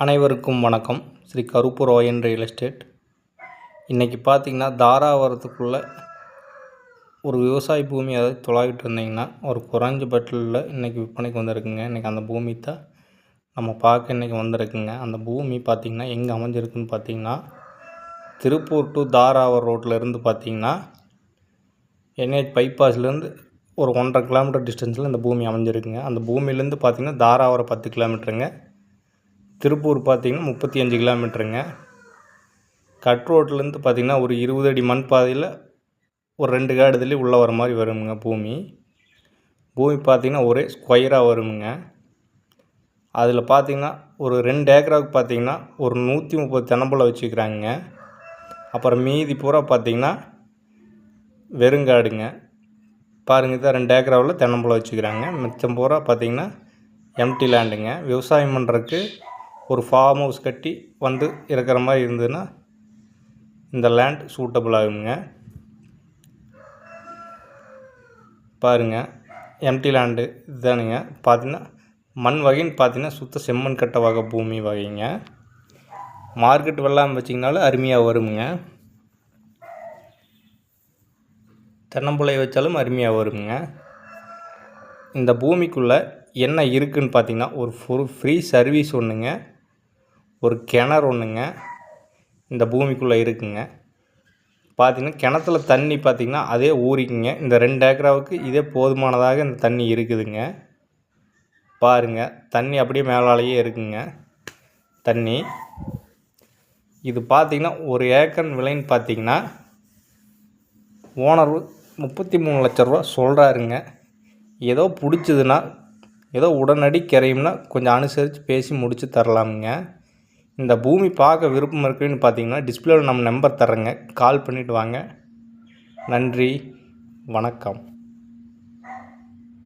அனைவருக்கும் வணக்கம். Sri Karuppur ON real estate. இன்றைக்கி பார்த்திங்கன்னா தாராபுரத்துக்குள்ளே ஒரு விவசாய பூமி அதாவது தொலாவிட்டு இருந்தீங்கன்னா ஒரு குறைஞ்சபட்சத்தில் இன்றைக்கி விற்பனைக்கு வந்திருக்குங்க. இன்றைக்கி அந்த பூமி தான் நம்ம பார்க்க இன்றைக்கி வந்திருக்குங்க. அந்த பூமி பார்த்திங்கன்னா எங்கே அமைஞ்சிருக்குன்னு பார்த்திங்கன்னா திருப்பூர் டு தாராபுரம் ரோட்டிலேருந்து பார்த்திங்கன்னா NH பைபாஸ்லேருந்து ஒரு 1.5 கிலோமீட்டர் டிஸ்டன்ஸில் இந்த பூமி அமைஞ்சிருக்குங்க. அந்த பூமியிலேருந்து பார்த்திங்கன்னா தாராபுரம் 10 கிலோமீட்டருங்க. திருப்பூர் பார்த்திங்கன்னா 35 கிலோமீட்டருங்க. கட் ரோட்லேருந்து பார்த்திங்கன்னா ஒரு 20 அடி மண் பாதையில் ஒரு 2 காடுதலி உள்ளே வர மாதிரி வருமுங்க. பூமி பார்த்திங்கன்னா ஒரே ஸ்கொயராக வருமுங்க. அதில் பார்த்திங்கன்னா ஒரு 2 ஏக்கராவுக்கு பார்த்திங்கன்னா ஒரு 130 தென்னம்பிள்ளை வச்சுக்கிறாங்க. அப்புறம் மீதி பூரா பார்த்திங்கன்னா வெறுங்காடுங்க. பாருங்கள், இதான் 2 ஏக்கராவில் தென்னம்பிள்ளை வச்சுக்கிறாங்க. மிச்சம் பூரா பார்த்திங்கன்னா எம்டி லேண்டுங்க. விவசாயம் பண்ணுறதுக்கு ஒரு ஃபார்ம் ஹவுஸ் கட்டி வந்து இருக்கிற மாதிரி இருந்ததுன்னா இந்த லேண்ட் சூட்டபிள் ஆகுங்க. பாருங்கள், எம்டி லேண்டு இதுதானுங்க. பார்த்திங்கன்னா மண் வகைன்னு பார்த்திங்கன்னா சுத்த செம்மண் கட்ட வகை பூமி வகைங்க. மார்க்கெட் வெள்ளாமல் வச்சிங்கனாலும் அருமையாக வருங்க. தென்னம்பிள்ளை வச்சாலும் அருமையாக வருங்க. இந்த பூமிக்குள்ளே என்ன இருக்குதுன்னு பார்த்திங்கன்னா ஒரு ஃப்ரீ சர்வீஸ் ஒன்றுங்க, ஒரு கிணறு ஒன்றுங்க இந்த பூமிக்குள்ளே இருக்குங்க. பார்த்திங்கன்னா கிணத்துல தண்ணி பார்த்திங்கன்னா அதே ஊறிக்குங்க. இந்த 2 ஏக்கராவுக்கு இதே போதுமானதாக இந்த தண்ணி இருக்குதுங்க. பாருங்கள், தண்ணி அப்படியே மேலாலேயே இருக்குங்க தண்ணி. இது பார்த்திங்கன்னா ஒரு ஏக்கர் விலைன்னு பார்த்திங்கன்னா ஓனர் 33 லட்ச ரூபா சொல்கிறாருங்க. ஏதோ பிடிச்சதுன்னா ஏதோ உடனடி கிரையும்னா கொஞ்சம் அனுசரித்து பேசி முடித்து தரலாமுங்க. இந்த பூமி பார்க்க விருப்பம் இருக்குன்னு பார்த்தீங்கன்னா டிஸ்பிளேவில் நம்ம நம்பர் தர்றேங்க, கால் பண்ணிவிட்டு வாங்க. நன்றி, வணக்கம்.